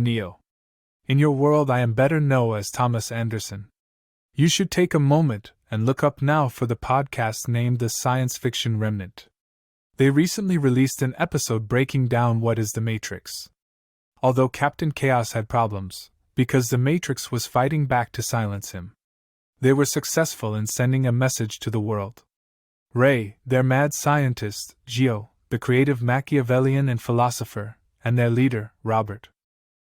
Neo. In your world, I am better known as Thomas Anderson. You should take a moment and look up now for the podcast named The Science Fiction Remnant. They recently released an episode breaking down what is the Matrix. Although Captain Chaos had problems, because the Matrix was fighting back to silence him, they were successful in sending a message to the world. Ray, their mad scientist, Geo, the creative Machiavellian and philosopher, and their leader, Robert.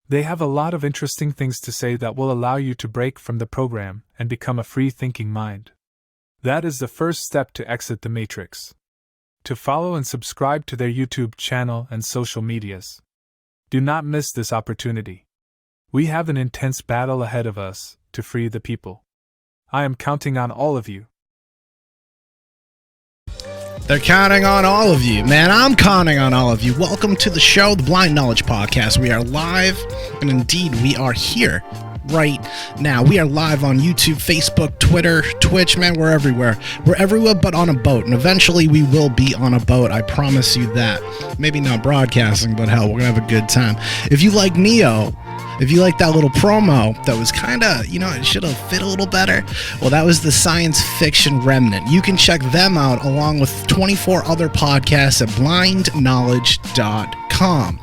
They have a lot of interesting things to say that will allow you to break from the program and become a free-thinking mind. That is the first step to exit the Matrix. To follow and subscribe to their YouTube channel and social medias. Do not miss this opportunity. We have an intense battle ahead of us to free the people. I am counting on all of you. They're counting on all of you. Man, I'm counting on all of you. Welcome to the show, the Blind Knowledge Podcast. We are live, and indeed, we are here right now. We are live on YouTube, Facebook, Twitter, Twitch. Man, we're everywhere. We're everywhere but on a boat, and eventually we will be on a boat. I promise you that. Maybe not broadcasting, but hell, we're going to have a good time. If you like Neo, if you like that little promo that was kind of, it should have fit a little better, well, that was the Science Fiction Remnant. You can check them out along with 24 other podcasts at blindknowledge.com.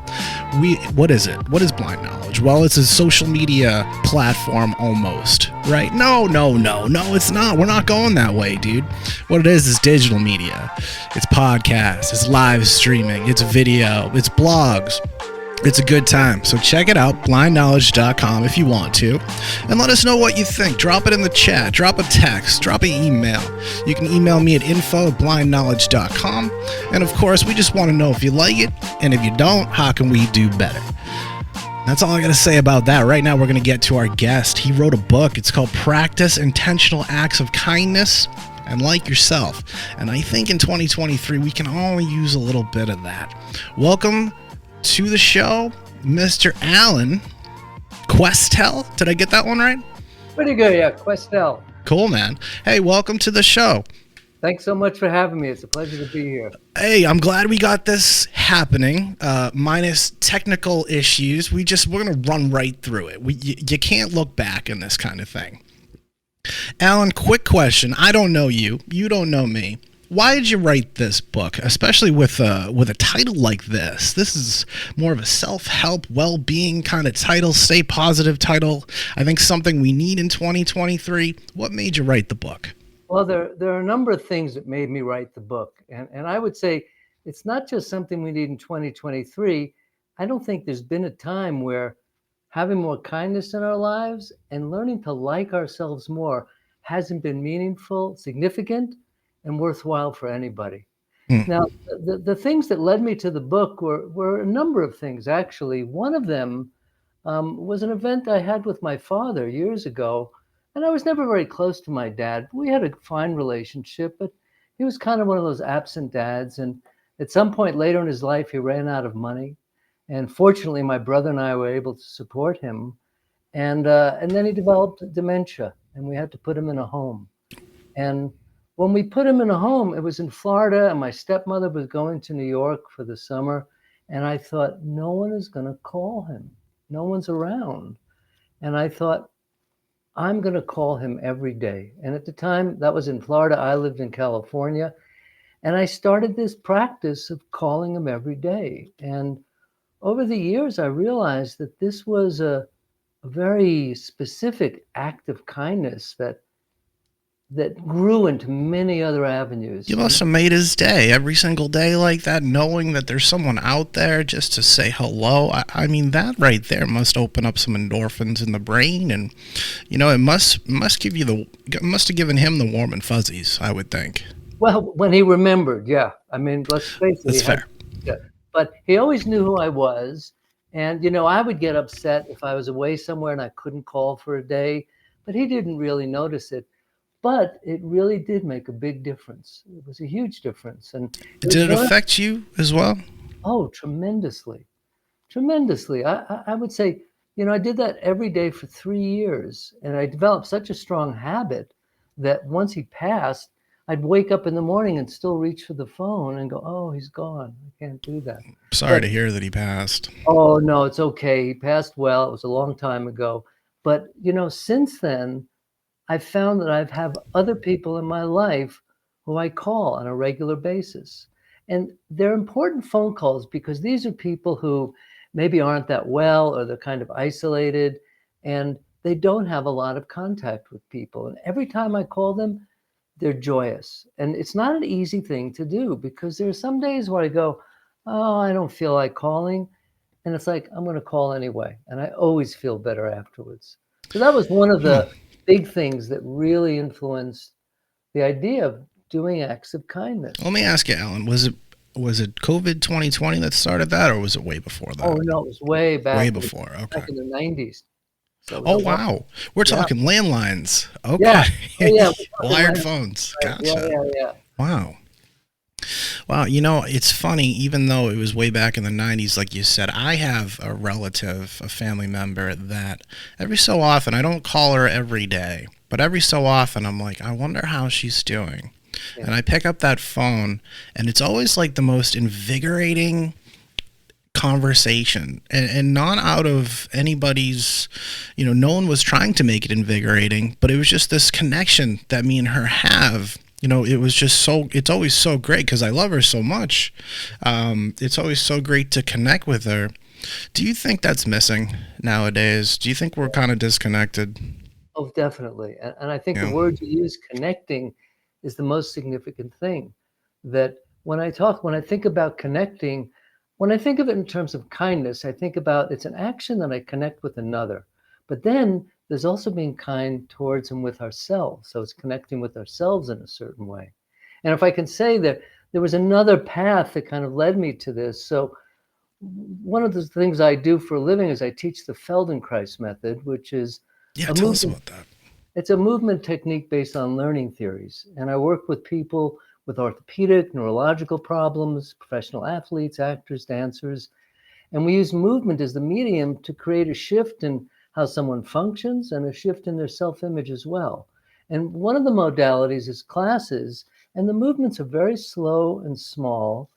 What is it? What is Blind Knowledge? Well, it's a social media platform almost, right? No, it's not. We're not going that way, dude. What it is digital media. It's podcasts, it's live streaming, it's video, it's blogs. It's a good time, so check it out, blindknowledge.com if you want to, and let us know what you think. Drop it in the chat, drop a text, drop an email. You can email me at info@blindknowledge.com, and of course, we just want to know if you like it, and if you don't, how can we do better? That's all I got to say about that. Right now, we're going to get to our guest. He wrote a book. It's called Practice Intentional Acts of Kindness and Like Yourself, and I think in 2023, we can all use a little bit of that. Welcome to the show, Mr. Alan Questell. Did I get that one right? Pretty good, yeah, Questell. Cool, man. Hey, welcome to the show. Thanks so much for having me. It's a pleasure to be here. Hey, I'm glad we got this happening, minus technical issues. We're going to run right through it. You can't look back in this kind of thing. Alan, quick question. I don't know you. You don't know me. Why did you write this book, especially with a title like this? This is more of a self-help, well-being kind of title, stay positive title. I think something we need in 2023. What made you write the book? Well, there are a number of things that made me write the book. And I would say it's not just something we need in 2023. I don't think there's been a time where having more kindness in our lives and learning to like ourselves more hasn't been meaningful, significant, and worthwhile for anybody. Now, the things that led me to the book were a number of things, actually. One of them was an event I had with my father years ago, and I was never very close to my dad. We had a fine relationship, but he was kind of one of those absent dads, and at some point later in his life, he ran out of money, and fortunately, my brother and I were able to support him, and then he developed dementia, and we had to put him in a home. And when we put him in a home, it was in Florida, and my stepmother was going to New York for the summer. And I thought, no one is going to call him. No one's around. And I thought, I'm going to call him every day. And at the time, that was in Florida. I lived in California. And I started this practice of calling him every day. And over the years, I realized that this was a very specific act of kindness that grew into many other avenues. You must have made his day every single day like that, knowing that there's someone out there just to say hello. I mean, that right there must open up some endorphins in the brain, and it must have given him the warm and fuzzies, I would think. Well, when he remembered, yeah. I mean, let's face it. That's fair. But he always knew who I was, and I would get upset if I was away somewhere and I couldn't call for a day, but he didn't really notice it. But it really did make a big difference. It was a huge difference. And did it affect you as well? Oh, tremendously. Tremendously. I would say, I did that every day for 3 years. And I developed such a strong habit that once he passed, I'd wake up in the morning and still reach for the phone and go, oh, he's gone. I can't do that. Sorry But to hear that he passed. oh, no, it's okay. He passed well. It was a long time ago. But, since then, I've found that I've have other people in my life who I call on a regular basis. And they're important phone calls because these are people who maybe aren't that well or they're kind of isolated and they don't have a lot of contact with people. And every time I call them, they're joyous. And it's not an easy thing to do because there are some days where I go, oh, I don't feel like calling. And it's like, I'm going to call anyway. And I always feel better afterwards. So that was one of Hmm. the big things that really influenced the idea of doing acts of kindness. Let me ask you, Alan, was it COVID 2020 that started that, or was it way before Oh, that? no, it was way Way back, before. Okay. back in the 90s. So it was Oh a long, wow, we're yeah, talking landlines. yeah. Okay. Oh, yeah, we're talking Wired land, phones. right? Yeah, Gotcha. yeah, yeah. Wow. Wow, it's funny, even though it was way back in the 90s, like you said, I have a relative, a family member that every so often, I don't call her every day, but every so often I'm like, I wonder how she's doing. Yeah. And I pick up that phone, and it's always like the most invigorating conversation, and not out of anybody's, no one was trying to make it invigorating, but it was just this connection that me and her have. It was just it's always so great because I love her so much. It's always so great to connect with her. Do you think that's missing nowadays? Do you think we're kind of disconnected? Oh, definitely. And I think You the know? word you use, connecting, is the most significant thing. That when I think about connecting, when I think of it in terms of kindness, I think about it's an action that I connect with another. But then there's also being kind towards and with ourselves. So it's connecting with ourselves in a certain way. And if I can say that there was another path that kind of led me to this. So one of the things I do for a living is I teach the Feldenkrais method, which is Yeah, a tell us movement about that. it's a movement technique based on learning theories. And I work with people with orthopedic, neurological problems, professional athletes, actors, dancers. And we use movement as the medium to create a shift in how someone functions and a shift in their self image as well. And one of the modalities is classes, and the movements are very slow and small.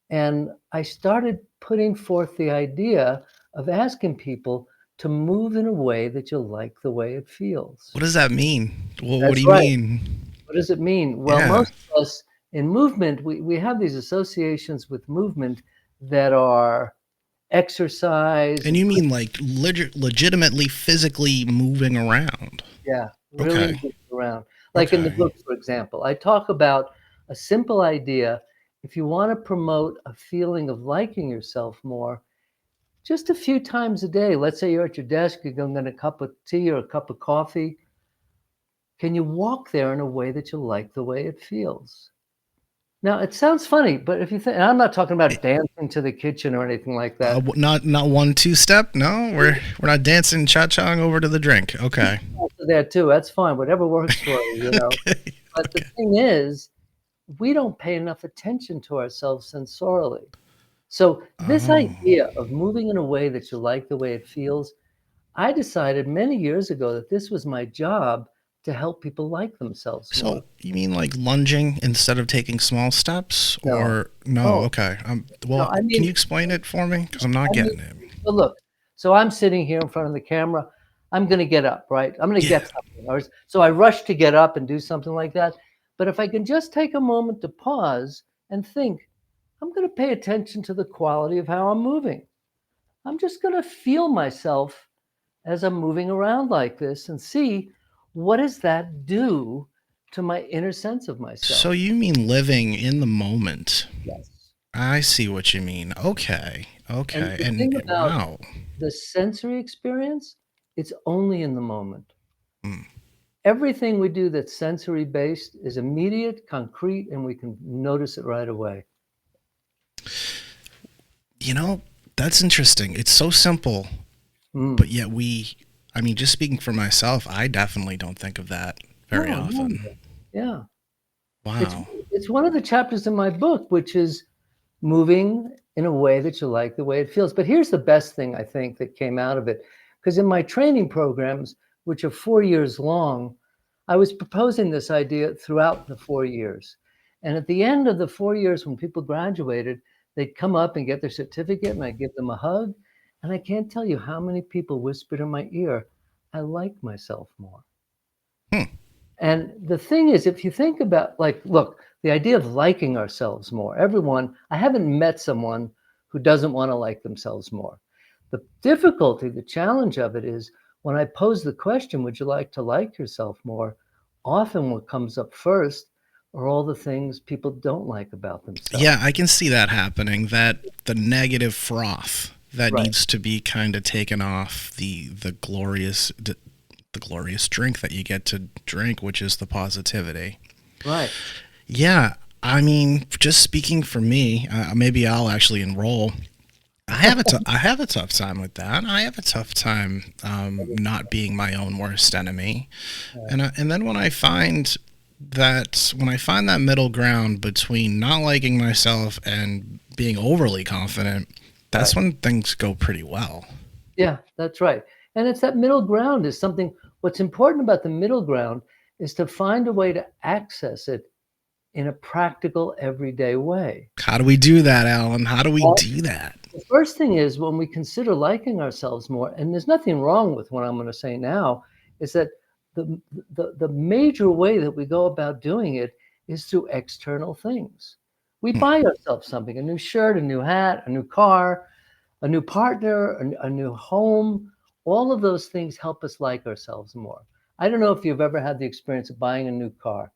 And I started putting forth the idea of asking people to move in a way that you like the way it feels. What does that mean? Well, what do That's you right. mean? What does it mean? Well, Yeah. most of us in movement, we have these associations with movement that are exercise And and you push, mean like legitimately physically moving around? yeah, really Okay. moving around. Like in the Okay. book, for example, I talk about a simple idea. If you want to promote a feeling of liking yourself more, just a few times a day, let's say you're at your desk, you're going to get a cup of tea or a cup of coffee. Can you walk there in a way that you like the way it feels? Now, it sounds funny, but if you think, and I'm not talking about dancing to the kitchen or anything like that. Not 1-2 step. No, we're not dancing cha-chaing over to the drink. Okay. Also that too, that's fine, whatever works for you. Okay. But the Okay. thing is, we don't pay enough attention to ourselves sensorially. So this Oh. idea of moving in a way that you like the way it feels, I decided many years ago that this was my job to help people like themselves more. So you mean like lunging instead of taking small steps, No, or no? oh, Okay. no, Well, can you explain it for me? Because I'm not I mean, getting it. well, look, so I'm sitting here in front of the camera. I'm going to get up, right? I'm going to Yeah. get something. So I rush to get up and do something like that. But if I can just take a moment to pause and think, I'm going to pay attention to the quality of how I'm moving. I'm just going to feel myself as I'm moving around like this and see what does that do to my inner sense of So myself. you mean living in the moment? Yes. I see what you mean. Okay. And Okay. the And thing about wow. the sensory experience, it's only in the moment. Hmm. Everything we do that's sensory based is immediate, concrete, and we can notice it right away. You know, that's interesting. It's so simple, Mm. but yet I mean, just speaking for myself, I definitely don't think of that very No, no, often. yeah. It's Wow. it's one of the chapters in my book, which is moving in a way that you like the way it feels. But here's the best thing I think that came out of it. Because in my training programs, which are 4 years long, I was proposing this idea throughout the 4 years. And at the end of the 4 years, when people graduated, they'd come up and get their certificate, and I'd give them a hug. And I can't tell you how many people whispered in my ear, I like myself more. Hmm. And the thing is, if you think about, like, look, the idea of liking ourselves more, I haven't met someone who doesn't want to like themselves more. The difficulty, the challenge of it is when I pose the question, would you like to like yourself more? Often what comes up first are all the things people don't like about themselves. Yeah, I can see that happening. That the negative froth that Right. needs to be kind of taken off the glorious drink that you get to drink, which is the positivity. Right. Yeah, I mean, just speaking for me, maybe I'll actually enroll. I have a tough time with that. I have a tough time not being my own worst enemy, and then when I find that middle ground between not liking myself and being overly confident, that's Right. when things go pretty well. Yeah, that's right. And it's that middle ground is something, what's important about the middle ground is to find a way to access it in a practical, everyday way. How do we do that, Alan? How do we Well, do that? the first thing is when we consider liking ourselves more, and there's nothing wrong with what I'm going to say now, is that the major way that we go about doing it is through external things. We Hmm. buy ourselves something, a new shirt, a new hat, a new car, a new partner, a new home. All of those things help us like ourselves more. I don't know if you've ever had the experience of buying a new car.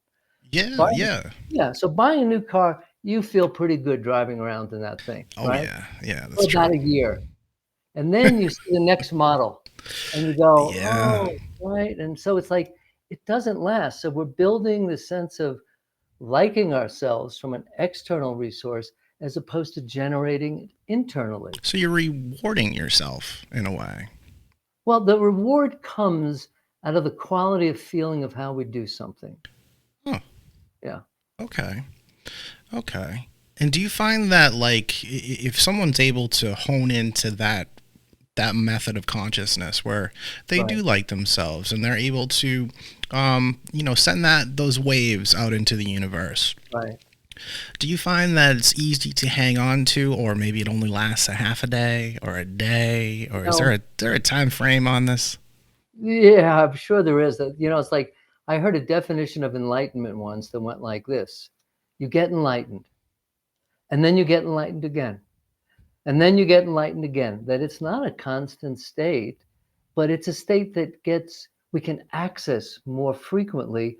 Yeah, Buying, yeah. yeah, so buying a new car, you feel pretty good driving around in that thing, Oh right? yeah, yeah. For That's true. about a year. And then you see the next model and you go, Yeah. oh, right. And so it's like, it doesn't last. So we're building the sense of liking ourselves from an external resource as opposed to generating it internally. So you're rewarding yourself in a way. Well, the reward comes out of the quality of feeling of how we do something. Huh. Yeah. Okay. Okay. And do you find that like if someone's able to hone into that method of consciousness where they Right. do like themselves and they're able to send those waves out into the universe, Right. do you find that it's easy to hang on to, or maybe it only lasts a half a day or a day, or is No, there a time frame on this? yeah, I'm sure there is. It's like I heard a definition of enlightenment once that went like this: you get enlightened, and then you get enlightened again, and then you get enlightened again. That it's not a constant state, but it's a state that we can access more frequently.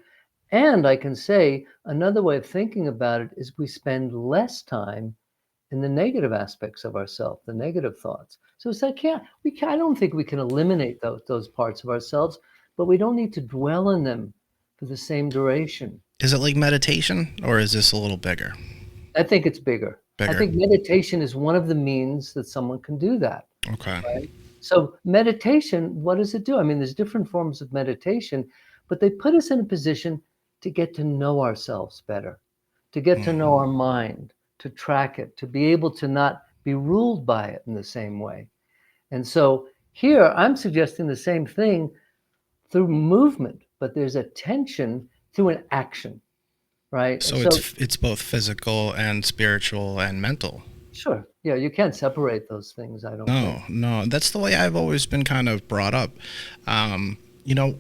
And I can say another way of thinking about it is we spend less time in the negative aspects of ourselves, the negative thoughts. So it's like, yeah, I don't think we can eliminate those parts of ourselves, but we don't need to dwell in them for the same duration. Is it like meditation, or is this a little bigger? I think it's bigger. I Bigger. think meditation is one of the means that someone can do that, Okay. right? So meditation, what does it do? I mean, there's different forms of meditation, but they put us in a position to get to know ourselves better, to get to know Hmm. our mind, to track it, to be able to not be ruled by it in the same way. And so here I'm suggesting the same thing through movement, but there's a tension through an action, right? And So so, it's both physical and spiritual and mental. sure, yeah, you can't separate those things, I don't think. No, no, that's the way I've always been kind of brought up. Um, you know,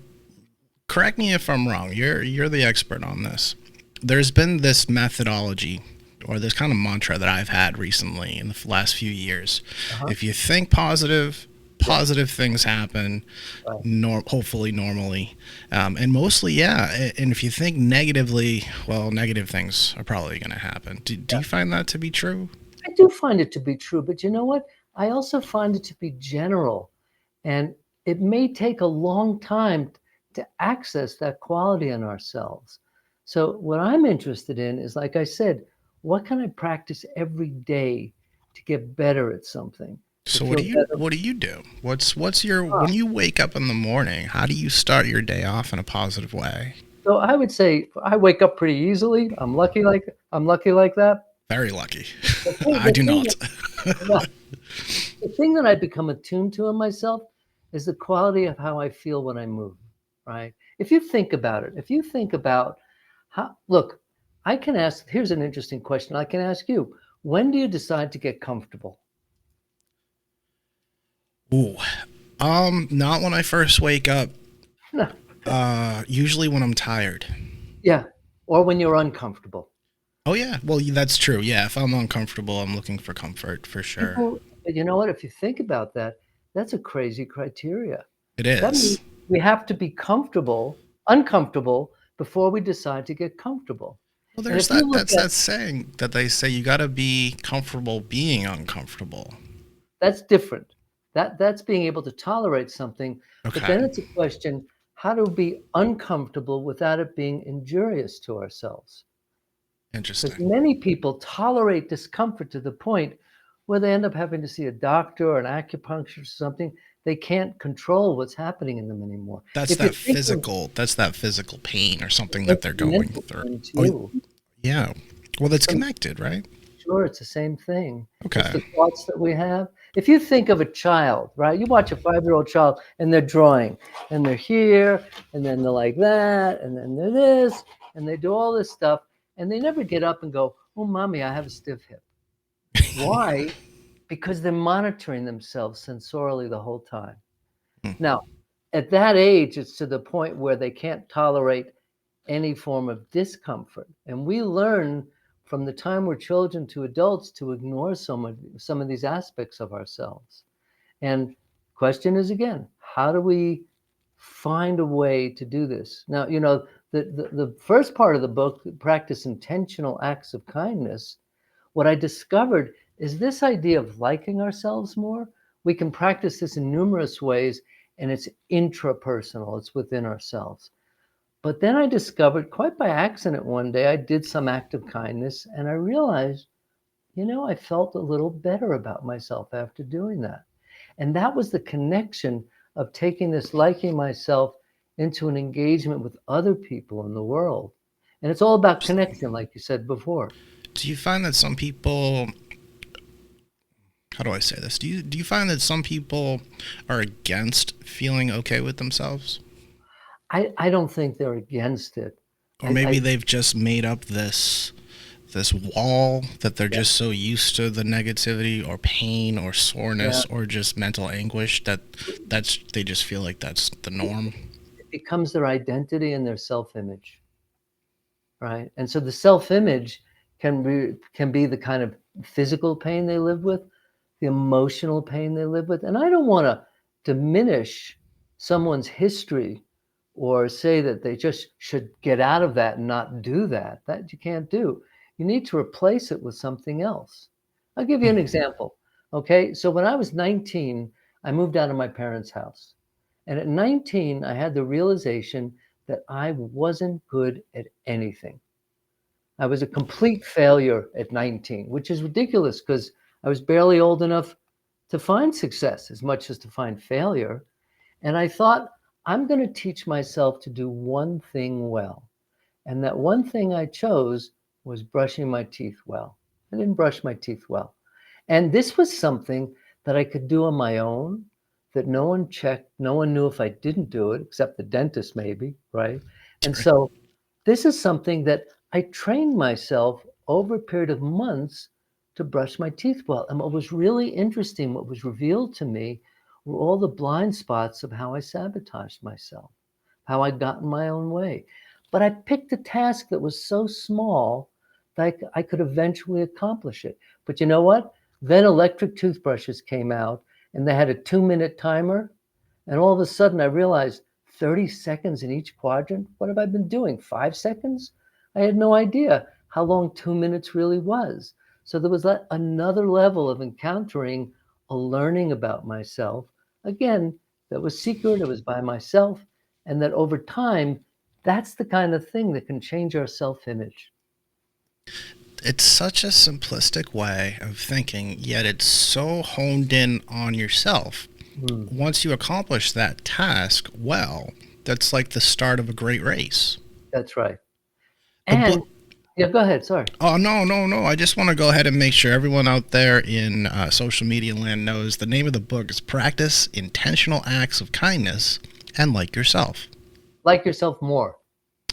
correct me if I'm wrong. You're the expert on this. There's been this methodology or this kind of mantra that I've had recently in the last few years. Uh-huh. If you think positive, Yeah, positive things happen, right. hopefully normally, and mostly, yeah. And if you think negatively, well, negative things are probably going to happen. Do Yeah. you find that to be true? I do find it to be true, but you know what? I also find it to be general. And it may take a long time to access that quality in ourselves. So, what I'm interested in is, like I said, what can I practice every day to get better at something, to So feel better? what do you do? What's your Ah, when you wake up in the morning? How do you start your day off in a positive way? So I would say I wake up pretty easily. I'm lucky like that. Very lucky. The thing, I the do thing not. that, well, the thing that I become attuned to in myself is the quality of how I feel when I move, right? If you think about it, if you think about how, look, I can ask, here's an interesting question I can ask you. When do you decide to get comfortable? Ooh. Not when I first wake up. No. Usually when I'm tired. Yeah. Or when you're uncomfortable. Oh yeah, well that's true. Yeah, if I'm uncomfortable, I'm looking for comfort for sure. People, but you know what? If you think about that, that's a crazy criteria. It That means is. we have to be uncomfortable before we decide to get comfortable. Well, And there's if you that. look That's at that saying that they say you got to be comfortable being uncomfortable. that's different. That's being able to tolerate something, but Okay, then it's a question how to be uncomfortable without it being injurious to ourselves. Because interesting. many people tolerate discomfort to the point where they end up having to see a doctor or an acupuncturist or something. They can't control what's happening in them anymore. That's If you that think of physical. That's that physical pain or something that it's they're the going mental through. pain Oh, too. yeah. Well, that's Some connected, right? Sure, it's the same thing. It's Okay. the thoughts that we have. If you think of a child, right? You watch a 5-year-old child and they're drawing and they're here and then they're like that and then they're this and they do all this stuff and they never get up and go, "Oh, mommy, I have a stiff hip." Why? Because they're monitoring themselves sensorially the whole time. Hmm. Now, at that age, it's to the point where they can't tolerate any form of discomfort. And we learn from the time we're children to adults to ignore some of these aspects of ourselves. And question is again, how do we find a way to do this? Now, the first part of the book, practice intentional acts of kindness. What I discovered is this idea of liking ourselves more. We can practice this in numerous ways, and it's intrapersonal, it's within ourselves. But then I discovered, quite by accident one day, I did some act of kindness and I realized, I felt a little better about myself after doing that. And that was the connection of taking this liking myself into an engagement with other people in the world. And it's all about connection, like you said before. Do you find that some people? How do I say this? Do you find that some people are against feeling okay with themselves, I don't think they're against it. or I maybe they've just made up this wall that they're Yeah, just so used to the negativity or pain or yeah. soreness or just mental anguish that they just feel like that's the norm. It becomes their identity and their self-image, right? And so the self-image can be the kind of physical pain they live with, the emotional pain they live with. And I don't want to diminish someone's history or say that they just should get out of that and not do that. That you can't do. You need to replace it with something else. I'll give you an Hmm. example. Okay. So when I was 19, I moved out of my parents' house. And at 19, I had the realization that I wasn't good at anything. I was a complete failure at 19, which is ridiculous because I was barely old enough to find success as much as to find failure. And I thought, I'm going to teach myself to do one thing well. And that one thing I chose was brushing my teeth well. I didn't brush my teeth well. And this was something that I could do on my own, that no one checked. No one knew if I didn't do it, except the dentist, maybe, right? And so this is something that I trained myself over a period of months to brush my teeth well. And what was really interesting, what was revealed to me, were all the blind spots of how I sabotaged myself, how I got in my own way. But I picked a task that was so small that I could eventually accomplish it. But you know what? Then electric toothbrushes came out and they had a 2-minute timer. And all of a sudden I realized 30 seconds in each quadrant. What have I been doing? 5 seconds? I had no idea how long 2 minutes really was. So there was another level of encountering a learning about myself. Again, that was secret, it was by myself. And that over time, that's the kind of thing that can change our self image. It's such a simplistic way of thinking, yet it's so honed in on yourself. Mm, Once you accomplish that task well, that's like the start of a great race. that's right. The And book. yeah, go ahead. Sorry. Oh, no, no, no. I just want to go ahead and make sure everyone out there in social media land knows the name of the book is Practice Intentional Acts of Kindness and Like Yourself. Like yourself more.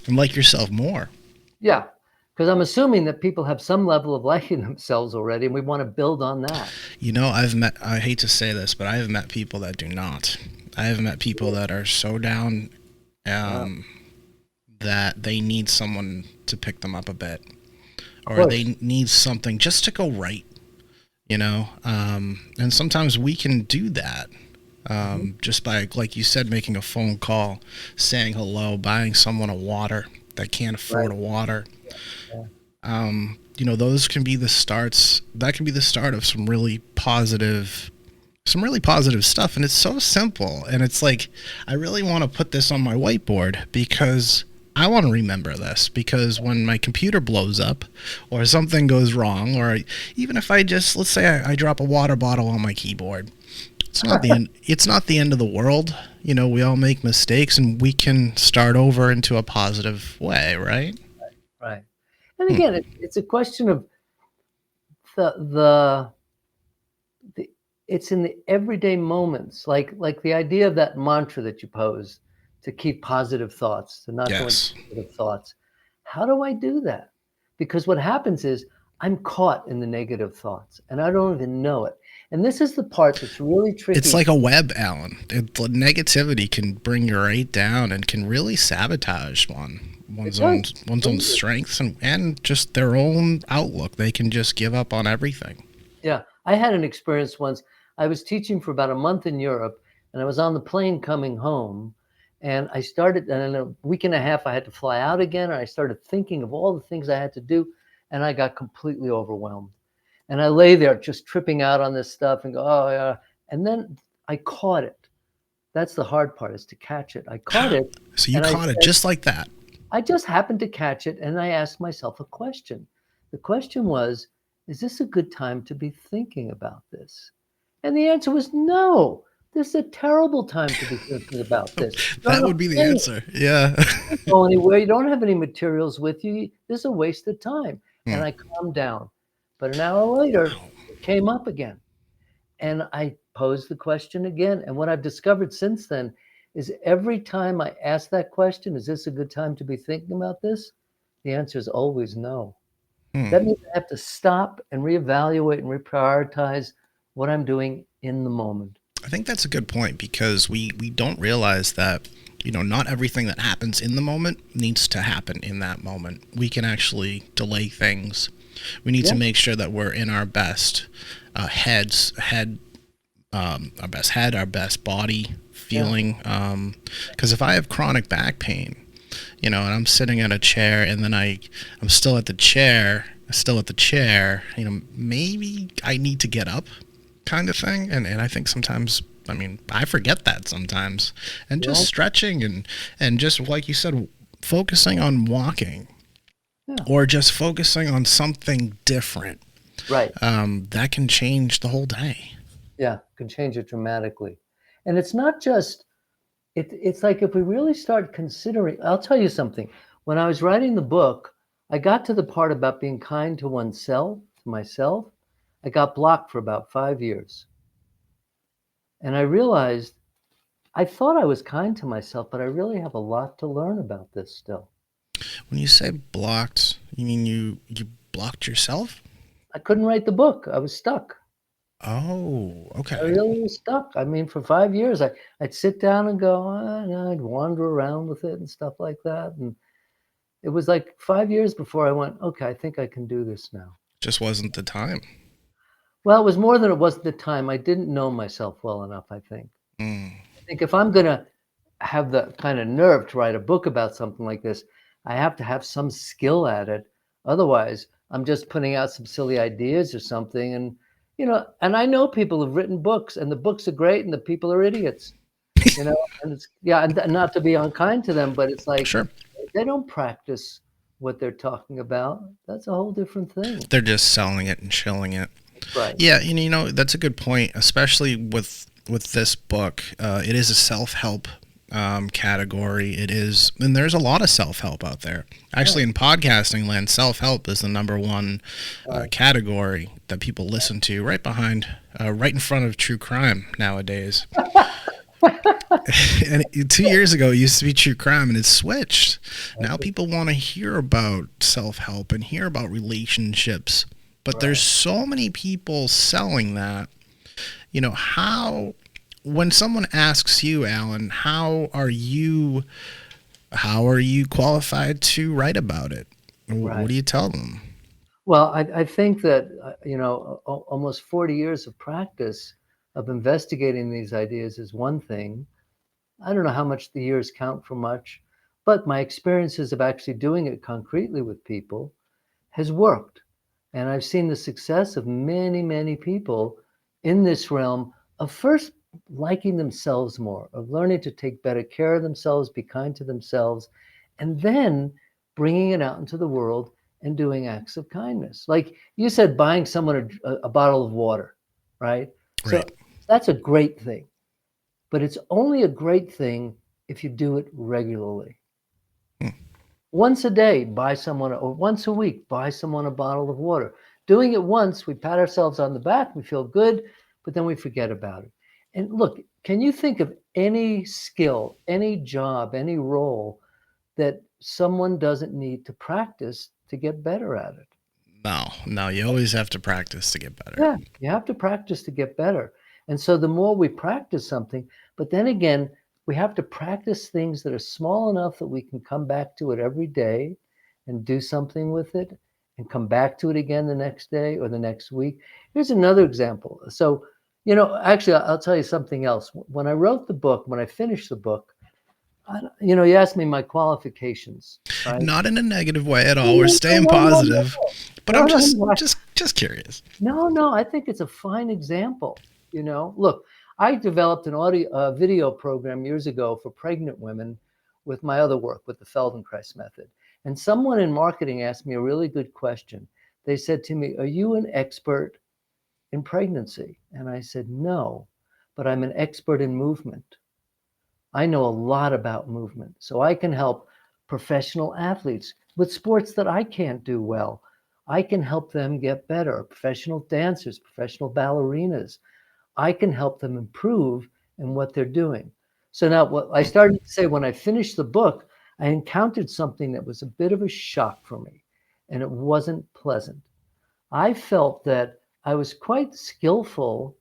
And like yourself more. Yeah. Because I'm assuming that people have some level of liking themselves already, and we want to build on that. You know, I hate to say this, but I have met people that do not. I have met people that are so down that they need someone to pick them up a bit, or they need something just to go right, you know? And sometimes we can do that just by, like you said, making a phone call, saying hello, buying someone a water that can't afford a water. You know, those can be the starts. That can be the start of some really positive stuff. And it's so simple. And it's like, I really want to put this on my whiteboard because I want to remember this, because when my computer blows up or something goes wrong, or even if I just, let's say I drop a water bottle on my keyboard, it's not the end. It's not the end of the world. You know, we all make mistakes and we can start over into a positive way, right? Right. And again, it's a question of the it's in the everyday moments, like the idea of that mantra that you pose, to keep positive thoughts, to not go into negative thoughts. How do I do that? Because what happens is I'm caught in the negative thoughts and I don't even know it. And this is the part that's really tricky. It's like a web, Alan. Negativity can bring you right down and can really sabotage one's own strengths and just their own outlook. They can just give up on everything. Yeah. I had an experience once. I was teaching for about a month in Europe, and I was on the plane coming home, and I started, and in a week and a half, I had to fly out again, and I started thinking of all the things I had to do, and I got completely overwhelmed. And I lay there just tripping out on this stuff and go, oh, yeah. And then I caught it. That's the hard part, is to catch it. I caught it. So you caught it just like that. I just happened to catch it, and I asked myself a question. The question was, is this a good time to be thinking about this? And the answer was no. This is a terrible time to be thinking about this. That would be the answer. Yeah. You don't go anywhere. You don't have any materials with you. This is a waste of time. And I calmed down. But an hour later, it came up again. And I posed the question again. And what I've discovered since then is every time I ask that question, is this a good time to be thinking about this? The answer is always no. That means I have to stop and reevaluate and reprioritize what I'm doing in the moment. I think that's a good point, because we don't realize that, you know, not everything that happens in the moment needs to happen in that moment. We can actually delay things. We need to make sure that we're in our best our best body feeling. Because if I have chronic back pain, you know, and I'm sitting at a chair and then I'm still at the chair, you know, maybe I need to get up, kind of thing. And I think sometimes, I mean, I forget that sometimes. And just stretching and just, like you said, focusing on walking or just focusing on something different. Right. That can change the whole day. Yeah, can change it dramatically. And it's not just, it's like if we really start considering, I'll tell you something. When I was writing the book, I got to the part about being kind to oneself, to myself. I got blocked for about 5 years. And I realized I thought I was kind to myself, but I really have a lot to learn about this still. When you say blocked, you mean you blocked yourself? I couldn't write the book. I was stuck. Oh, okay. I really was stuck. I mean, for 5 years, I'd sit down and go, and I'd wander around with it and stuff like that. And it was like 5 years before I went, okay, I think I can do this now. Just wasn't the time. Well, it was more than it wasn't the time. I didn't know myself well enough, I think. I think if I'm going to have the kind of nerve to write a book about something like this, I have to have some skill at it. Otherwise, I'm just putting out some silly ideas or something. And, you know, and I know people have written books and the books are great and the people are idiots, you know, and it's, and not to be unkind to them, but it's like, they don't practice what they're talking about. That's a whole different thing. They're just selling it and shilling it. Right. Yeah, and you know, that's a good point, especially with this book. It is a self-help category. It is, and there's a lot of self-help out there. Actually, in podcasting land, self-help is the #1 category that people listen to, right in front of true crime nowadays. And 2 years ago, it used to be true crime, and it's switched. Now people want to hear about self-help and hear about relationships, but there's so many people selling that. How, when someone asks you, Alan, how are you qualified to write about it? What do you tell them? Well, I think that, almost 40 years of practice of investigating these ideas is one thing. I don't know how much the years count for much, but my experiences of actually doing it concretely with people has worked. And I've seen the success of many, many people in this realm of first liking themselves more, of learning to take better care of themselves, be kind to themselves, and then bringing it out into the world and doing acts of kindness. Like you said, buying someone a bottle of water, right? So Right. that's a great thing, but it's only a great thing if you do it regularly. Hmm. Once a day, buy someone, or once a week, buy someone a bottle of water. Doing it once, we pat ourselves on the back, we feel good, but then we forget about it. And look, can you think of any skill, any job, any role that someone doesn't need to practice to get better at it? No, you always have to practice to get better. Yeah, you have to practice to get better. And so the more we practice something, but then again, we have to practice things that are small enough that we can come back to it every day and do something with it and come back to it again the next day or the next week. Here's another example. So, actually, I'll tell you something else. When I wrote the book, when I finished the book, you asked me my qualifications, right? Not in a negative way at all. We're No, staying no, no, no, positive, but no, I'm no, just no. just just curious. No, I think it's a fine example. Look, I developed an video program years ago for pregnant women with my other work with the Feldenkrais method. And someone in marketing asked me a really good question. They said to me, "Are you an expert in pregnancy?" And I said, "No, but I'm an expert in movement. I know a lot about movement, so I can help professional athletes with sports that I can't do well. I can help them get better, professional dancers, professional ballerinas. I can help them improve in what they're doing." So now what I started to say, when I finished the book, I encountered something that was a bit of a shock for me, and it wasn't pleasant. I felt that I was quite skillful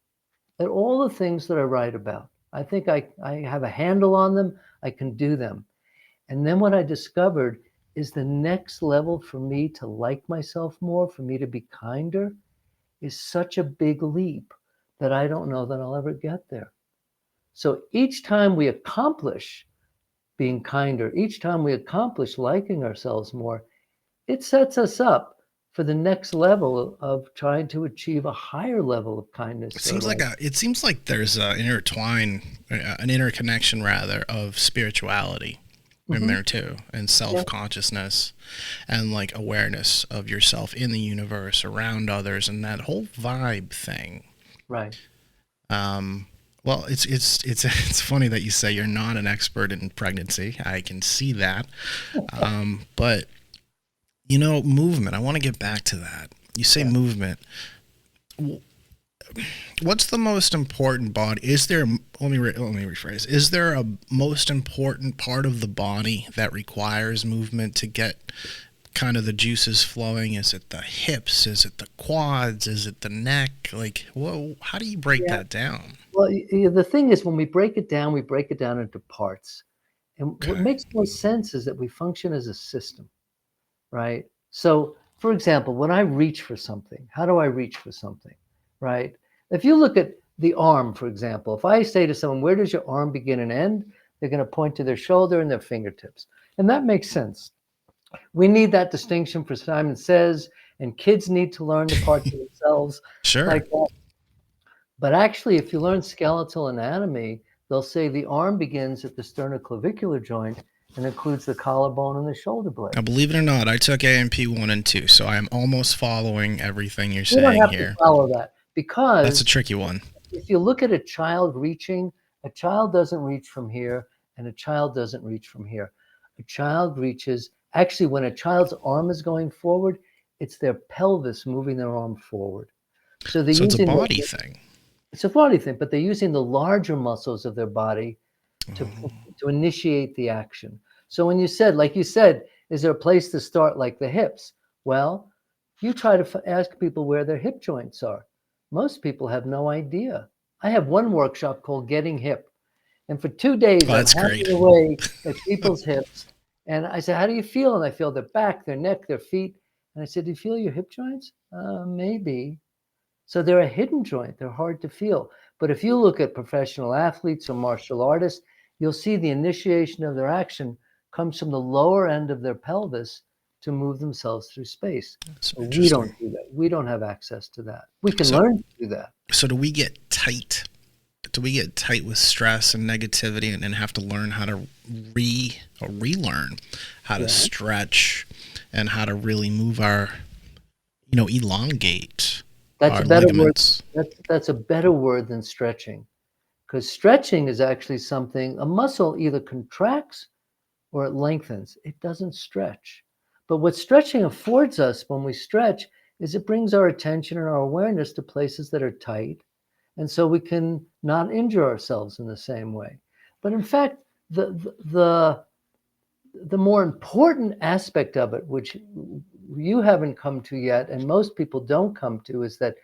at all the things that I write about. I think I have a handle on them. I can do them. And then what I discovered is the next level for me to like myself more, for me to be kinder, is such a big leap that I don't know that I'll ever get there. So each time we accomplish being kinder, each time we accomplish liking ourselves more, it sets us up for the next level of trying to achieve a higher level of kindness or like. It seems like there's an interconnection rather of spirituality in Mhm. there too, and Yeah, self-consciousness and like awareness of yourself in the universe around others and that whole vibe thing. right. Well, it's funny that you say you're not an expert in pregnancy. I can see that. But movement. I want to get back to that. You say Yeah. movement. What's the most important body? Is there? Let me rephrase. Is there a most important part of the body that requires movement to get kind of the juices flowing? Is it the hips? Is it the quads? Is it the neck? Like, whoa, how do you break Yeah. that down? Well, the thing is, when we break it down into parts. And what Okay. makes more sense is that we function as a system, right? So, for example, when I reach for something, how do I reach for something, right? If you look at the arm, for example, if I say to someone, "Where does your arm begin and end?" They're going to point to their shoulder and their fingertips. And that makes sense. We need that distinction for Simon Says, and kids need to learn the parts of themselves Sure. like that. But actually, if you learn skeletal anatomy, they'll say the arm begins at the sternoclavicular joint and includes the collarbone and the shoulder Now, blade. believe it or not, I took AMP 1 and 2, so I am almost following everything you're You don't saying have to here. follow that That's a because tricky one. if you look at a child reaching, a child doesn't reach from here and a child doesn't reach from here. A child reaches, actually, when a child's arm is going forward, it's their pelvis moving their arm forward. So they're So it's a using body thing. it's a body thing, but they're using the larger muscles of their body to initiate the action. So when you said, like you said, is there a place to start like the hips? Well, you try to ask people where their hip joints are. Most people have no idea. I have one workshop called Getting Hip. And for 2 days, Oh, I'm that's great. hacking away at people's hips. And I said, how do you feel? And I feel their back, their neck, their feet. And I said, do you feel your hip joints? Maybe. So they're a hidden joint. They're hard to feel. But if you look at professional athletes or martial artists, you'll see the initiation of their action comes from the lower end of their pelvis to move themselves through space. That's So we interesting. don't do that. We don't have access to that. We can So- learn to do that. So do we get tight? Do we get tight with stress and negativity and have to learn how to relearn how to stretch and how to really move our, elongate That's our a better ligaments? word. That's a better word than stretching, because stretching is actually something, a muscle either contracts or it lengthens. It doesn't stretch. But what stretching affords us when we stretch is it brings our attention and our awareness to places that are tight. And so we can not injure ourselves in the same way. But in fact, the more important aspect of it, which you haven't come to yet, and most people don't come to, is that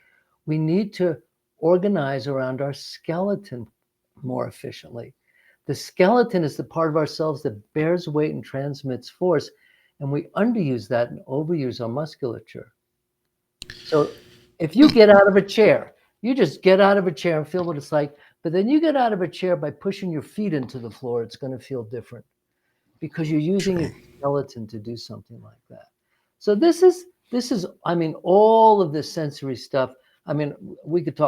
we need to organize around our skeleton more efficiently. The skeleton is the part of ourselves that bears weight and transmits force, and we underuse that and overuse our musculature. So if you get out of a chair, you just get out of a chair and feel what it's like. But then you get out of a chair by pushing your feet into the floor, it's going to feel different because you're using your skeleton to do something like that. So this is, I mean, all of this sensory stuff. I mean,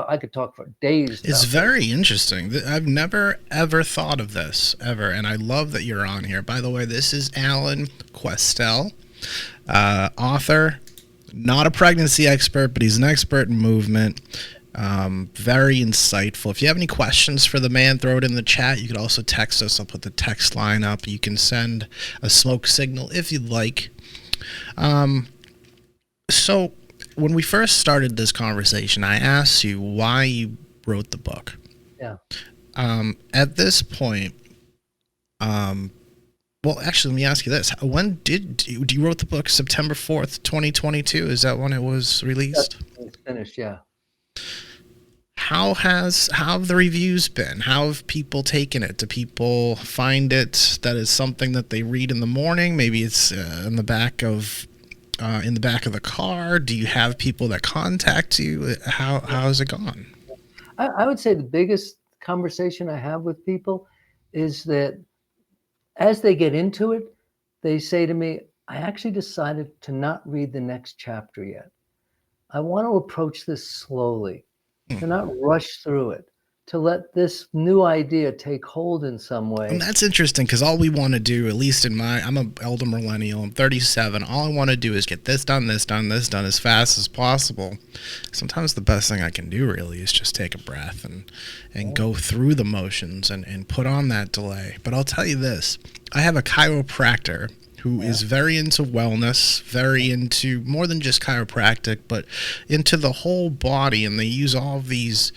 I could talk for days. It's about very interesting. I've never, ever thought of this, ever. And I love that you're on here. By the way, this is Alan Questell, author, not a pregnancy expert, but he's an expert in movement. Very insightful. If you have any questions for the man, throw it in the chat. You could also text us. I'll put the text line up. You can send a smoke signal if you'd like. So when we first started this conversation, I asked you why you wrote the book. Yeah. At this point, well, actually, let me ask you this. When do you wrote the book September 4th, 2022? Is that when it was released? It's finished. Yeah. How have the reviews been? How have people taken it? Do people find it that is something that they read in the morning? Maybe it's in the back of the car. Do you have people that contact you? How has it gone? I would say the biggest conversation I have with people is that as they get into it, they say to me, I actually decided to not read the next chapter yet. I want to approach this slowly, to not rush through it, to let this new idea take hold in some way. And that's interesting because all we want to do, at least I'm an elder millennial, I'm 37. All I want to do is get this done as fast as possible. Sometimes the best thing I can do really is just take a breath and go through the motions and put on that delay. But I'll tell you this, I have a chiropractor who is very into wellness, very into more than just chiropractic, but into the whole body, and they use all of these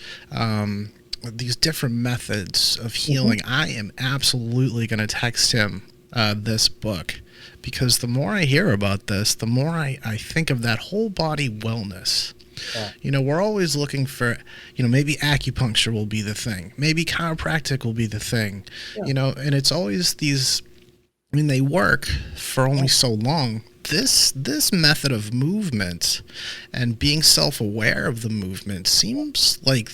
different methods of healing. I am absolutely going to text him this book, because the more I hear about this, the more I think of that whole body wellness. Yeah. We're always looking for, maybe acupuncture will be the thing. Maybe chiropractic will be the thing. Yeah. And it's always these, they work for only so long. This method of movement and being self-aware of the movement seems like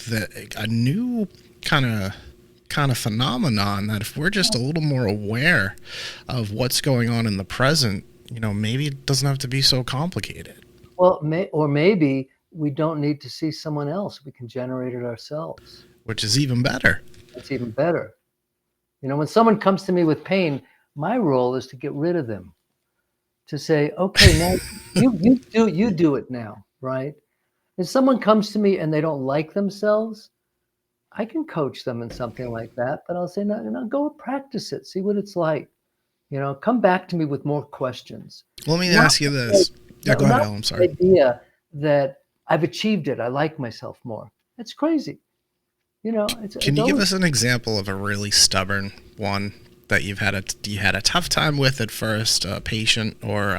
a new kind of phenomenon, that if we're just a little more aware of what's going on in the present, maybe it doesn't have to be so complicated. Well, maybe we don't need to see someone else. We can generate it ourselves. Which is even better. That's even better. When someone comes to me with pain, my role is to get rid of them. To say, okay, now you do it now, right? If someone comes to me and they don't like themselves, I can coach them in something like that, but I'll say, no, go practice it. See what it's like. Come back to me with more questions. Let me ask you this. Yeah, go ahead, Al. I'm sorry. The idea that I've achieved it. I like myself more. That's crazy. It's Can it's you give always us an example of a really stubborn one that you had a tough time with at first, a patient, or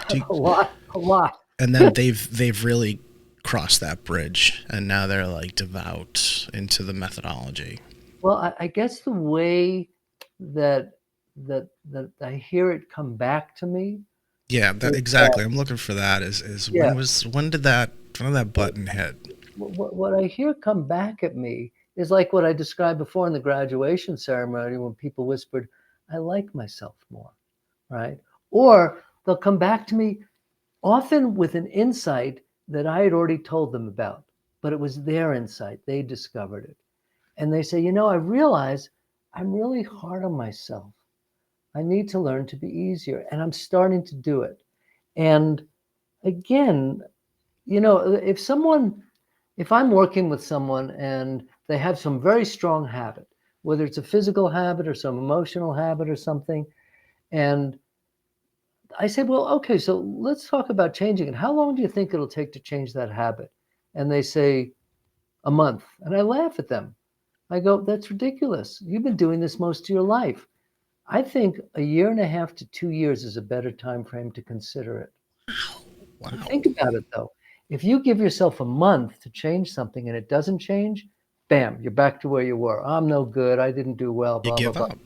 do you, a lot. and then they've really crossed that bridge, and now they're like devout into the methodology. Well, I guess the way that that I hear it come back to me Yeah, is that that, exactly. I'm looking for that. Is yeah, when did that button hit? what I hear come back at me is like what I described before in the graduation ceremony when people whispered, "I like myself more," right? Or they'll come back to me often with an insight that I had already told them about, but it was their insight. They discovered it. And they say, I realize I'm really hard on myself. I need to learn to be easier. And I'm starting to do it. And again, if I'm working with someone and they have some very strong habit, whether it's a physical habit or some emotional habit or something, and I say, well, okay, so let's talk about changing it. How long do you think it'll take to change that habit? And they say, a month. And I laugh at them. I go, that's ridiculous. You've been doing this most of your life. I think a year and a half to 2 years is a better time frame to consider it. And Wow, think about it though. If you give yourself a month to change something and it doesn't change, bam, you're back to where you were. I'm no good. I didn't do well, you blah, blah, give blah. up.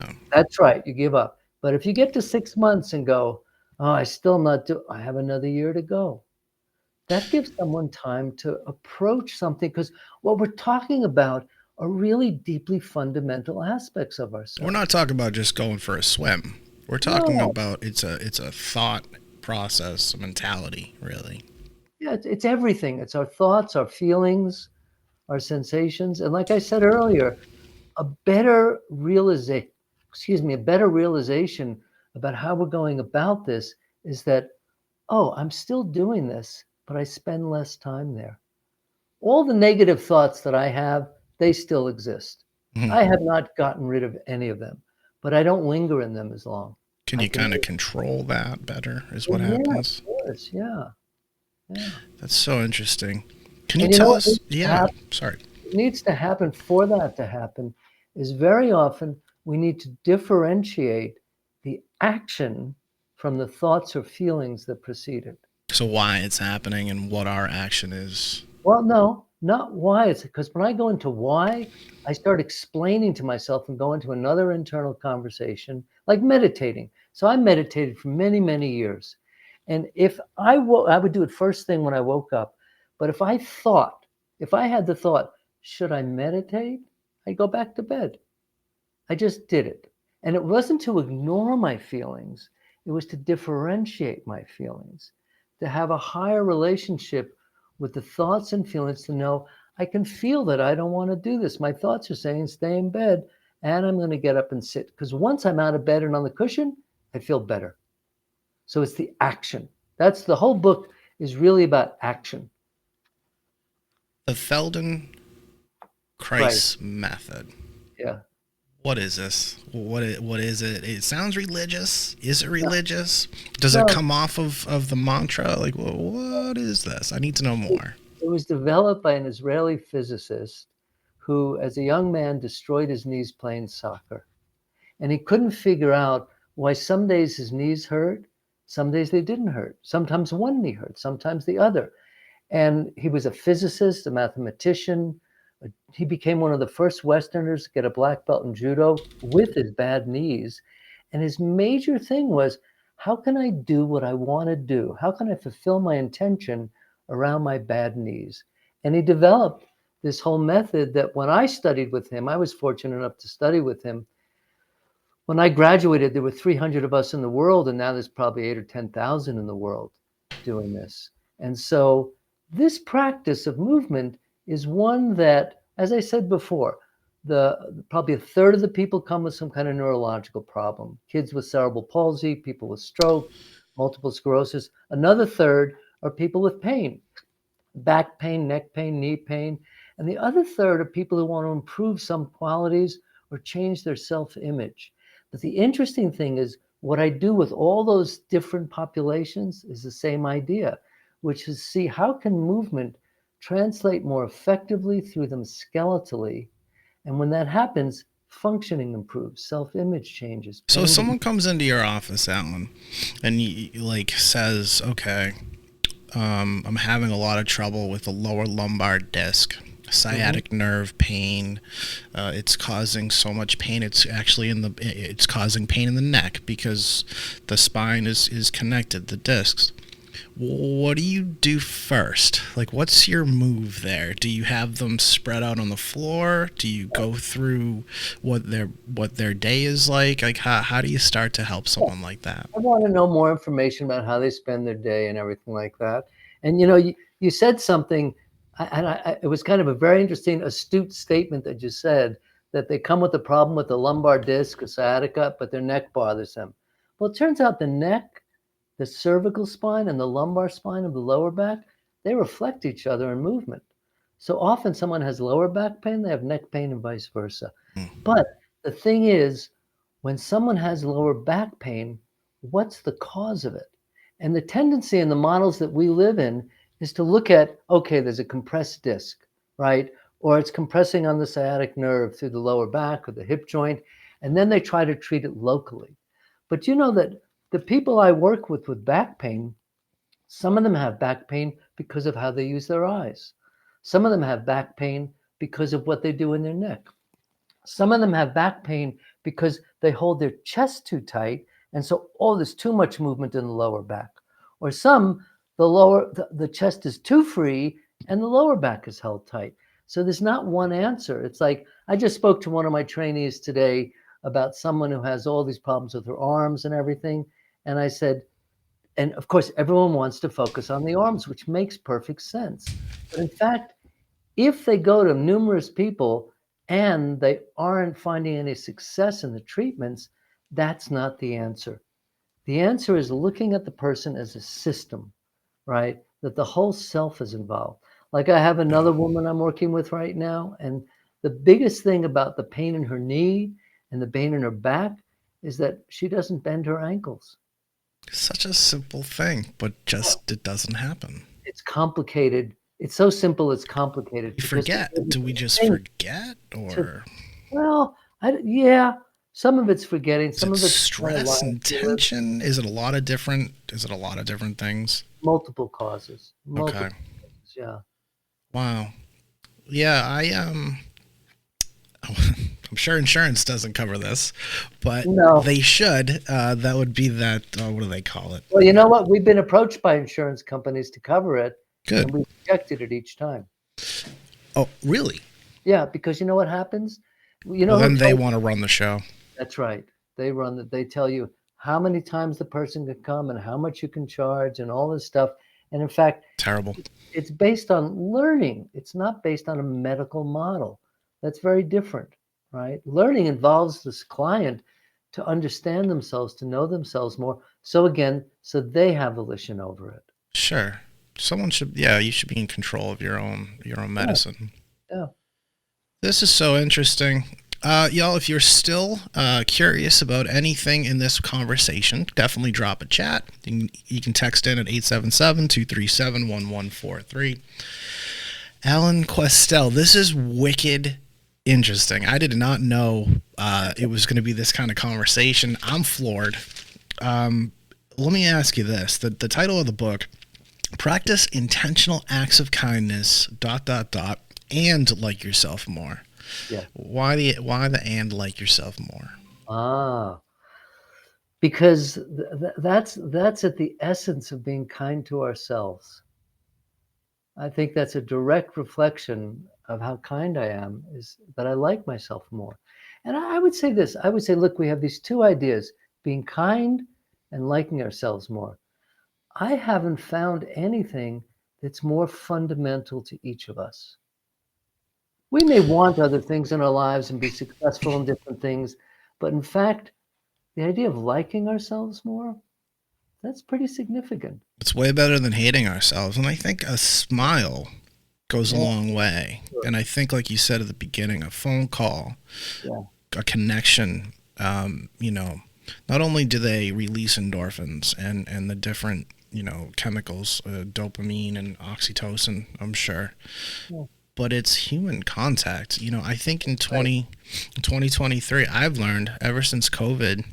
Yeah. That's right. You give up. But if you get to 6 months and go, oh, I still not do, I have another year to go. That gives someone time to approach something because what we're talking about are really deeply fundamental aspects of We're not ourselves. talking about just going for a swim. We're talking No, about it's a thought process, a mentality, really. yeah, it's everything. It's our thoughts, our feelings, our sensations. And like I said earlier, a better realization, a better realization about how we're going about this is that, oh, I'm still doing this, but I spend less time there. All the negative thoughts that I have, they still exist. Mhm. I have not gotten rid of any of them, but I don't linger in them as long. Can I you can kind of move. control that better? Is what Well, yeah, of happens. course. Yeah. Yeah. That's so interesting. Can you And you know tell what us? needs to Yeah, happen? sorry. What needs to happen for that to happen is very often we need to differentiate the action from the thoughts or feelings that precede it. So why it's happening and what our action is. Well, no, not why. It's because when I go into why, I start explaining to myself and go into another internal conversation, like meditating. So I meditated for many, many years. And I would do it first thing when I woke up. But if I had the thought, should I meditate? I go back to bed. I just did it. And it wasn't to ignore my feelings, it was to differentiate my feelings, to have a higher relationship with the thoughts and feelings, to know I can feel that I don't want to do this. My thoughts are saying stay in bed, and I'm going to get up and sit. Because once I'm out of bed and on the cushion, I feel better. So it's the action. That's the whole book is really about action. The Right. Feldenkrais method. Yeah. What is this? What is it? It sounds religious. Is it No, religious? Does it no, come off of the mantra? Like, what is this? I need to know it more. it was developed by an Israeli physicist who, as a young man, destroyed his knees playing soccer. And he couldn't figure out why some days his knees hurt, some days they didn't hurt. Sometimes one knee hurt, sometimes the other. And he was a physicist, a mathematician. He became one of the first Westerners to get a black belt in judo with his bad knees. And his major thing was, how can I do what I want to do? How can I fulfill my intention around my bad knees? And he developed this whole method that when I studied with him, I was fortunate enough to study with him. When I graduated, there were 300 of us in the world, and now there's probably 8 or 10,000 in the world doing this. And so this practice of movement is one that, as I said before, the probably a third of the people come with some kind of neurological problem. Kids with cerebral palsy, people with stroke, multiple sclerosis. Another third are people with pain, back pain, neck pain, knee pain. And the other third are people who want to improve some qualities or change their self image. But the interesting thing is, what I do with all those different populations is the same idea, which is see how can movement translate more effectively through them skeletally. And when that happens, functioning improves, self-image changes. So if someone comes into your office, Alan, and he like says, okay, I'm having a lot of trouble with the lower lumbar disc, sciatic nerve pain. It's causing so much pain. It's actually it's causing pain in the neck because the spine is connected, the discs. What do you do first? Like, what's your move there? Do you have them spread out on the floor? Do you go through what their day is like? Like, how do you start to help someone like that? I want to know more information about how they spend their day and everything like that. And you said something, it was kind of a very interesting, astute statement that you said, that they come with a problem with the lumbar disc or sciatica, but their neck bothers them. Well, it turns out the neck, the cervical spine, and the lumbar spine of the lower back, they reflect each other in movement. So often someone has lower back pain, they have neck pain, and vice versa. But the thing is, when someone has lower back pain, what's the cause of it? And the tendency in the models that we live in is to look at, okay, there's a compressed disc, right? Or it's compressing on the sciatic nerve through the lower back or the hip joint, and then they try to treat it locally. But you know that the people I work with back pain, some of them have back pain because of how they use their eyes. Some of them have back pain because of what they do in their neck. Some of them have back pain because they hold their chest too tight, and so there's too much movement in the lower back. Or some, the chest is too free and the lower back is held tight. So there's not one answer. It's like, I just spoke to one of my trainees today about someone who has all these problems with her arms and everything. And I said, and of course, everyone wants to focus on the arms, which makes perfect sense. But in fact, if they go to numerous people and they aren't finding any success in the treatments, that's not the answer. The answer is looking at the person as a system, right? That the whole self is involved. Like, I have another woman I'm working with right now, and the biggest thing about the pain in her knee and the pain in her back is that she doesn't bend her ankles. Such a simple thing, but it doesn't happen. It's complicated. It's so simple, it's complicated. You forget. Do we just forget, or? Well, yeah. Some of it's forgetting. Some of it's stress and tension. Is it a lot of different things? Multiple causes. Okay. Yeah. Wow. Yeah, I'm sure insurance doesn't cover this, but no. They should. That would be that. What do they call it? Well, you know what? We've been approached by insurance companies to cover it. Good. And we rejected it each time. Oh, really? Yeah, because you know what happens? Then they want to run the show. That's right. They tell you how many times the person can come and how much you can charge and all this stuff. And in fact, terrible. It's based on learning. It's not based on a medical model. That's very different, right? Learning involves this client to understand themselves, to know themselves more. So they have volition over it. Sure. You should be in control of your own medicine. Yeah. This is so interesting. Y'all, if you're still curious about anything in this conversation, definitely drop a chat. You can text in at 877-237-1143. Alan Questell, this is wicked interesting. I did not know it was going to be this kind of conversation. I'm floored. Let me ask you this. The title of the book, Practice Intentional Acts of Kindness, ... and like yourself more. Yeah. Why the and like yourself more? Because that's at the essence of being kind to ourselves. I think that's a direct reflection of how kind I am, is that I like myself more. And I would say this. I would say, look, we have these two ideas, being kind and liking ourselves more. I haven't found anything that's more fundamental to each of us. We may want other things in our lives and be successful in different things, but in fact, the idea of liking ourselves more, that's pretty significant. It's way better than hating ourselves. And I think a smile goes a long way. Sure. And I think, like you said at the beginning, a phone call, a connection, not only do they release endorphins and the different chemicals, dopamine and oxytocin, I'm sure. Yeah. But it's human contact. I think in Right. 2023, I've learned ever since COVID,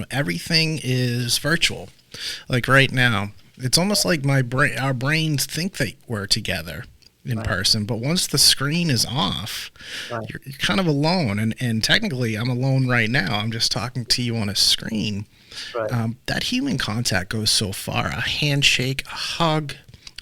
everything is virtual. Like right now, it's almost like our brains think that we're together in Right. person, but once the screen is off, Right. you're kind of alone. And technically, I'm alone right now. I'm just talking to you on a screen. Right. That human contact goes so far. A handshake, a hug,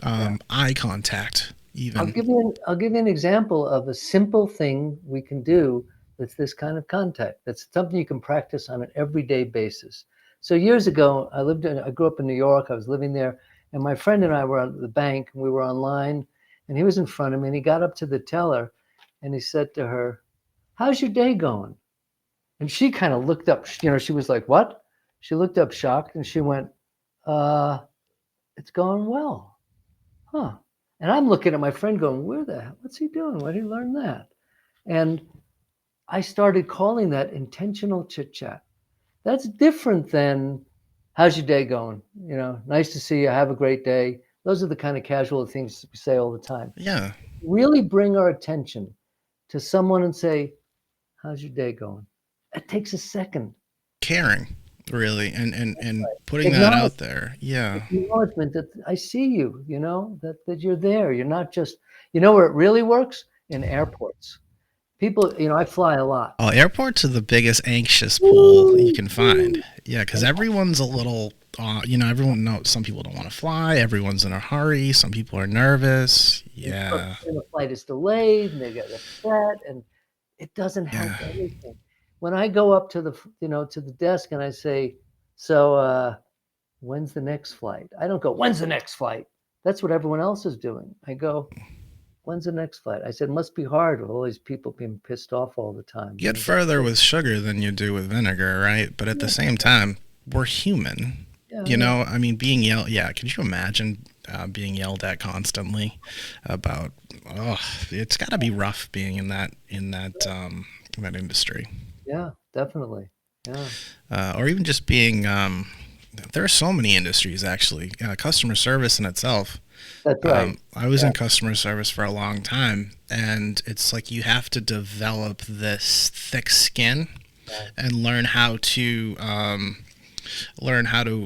Yeah. eye contact, even. I'll give you an example of a simple thing we can do that's this kind of contact. That's something you can practice on an everyday basis. So years ago, I grew up in New York. I was living there, and my friend and I were at the bank, and we were online, and he was in front of me, and he got up to the teller, and he said to her, "How's your day going?" And she kind of looked up. She was like, "What?" She looked up shocked, and she went, "Uh, it's going well." Huh. And I'm looking at my friend going, what's he doing? Where did he learn that? And I started calling that intentional chit chat. That's different than how's your day going? Nice to see you. Have a great day. Those are the kind of casual things we say all the time. Yeah, Really bring our attention to someone and say, how's your day going? It takes a second. caring, really, and putting that Acknowledge, out there. Yeah. acknowledgement that I see you, that you're there. You're not just, where it really works? In airports. People, I fly a lot. Oh, airports are the biggest anxious pool you Woo, can find. woo. Yeah, because And everyone's a little, everyone knows some people don't want to fly. Everyone's in a hurry. Some people are nervous. Yeah, and the flight is delayed and they get upset and it doesn't help yeah. anything. When I go up to the desk and I say, so when's the next flight? I don't go, when's the next flight? That's what everyone else is doing. I go, when's the next flight? I said, must be hard with all these people being pissed off all the time. You get further with sugar than you do with vinegar, right? But at the same time, we're human. Yeah, yeah. I mean, being yelled. Yeah, could you imagine being yelled at constantly about? Oh, it's got to be rough being in that industry, Yeah, definitely. Yeah. or even just being. There are so many industries actually. Customer service in itself. That's right. I was Yeah. in customer service for a long time, and it's like you have to develop this thick skin Right. and learn how to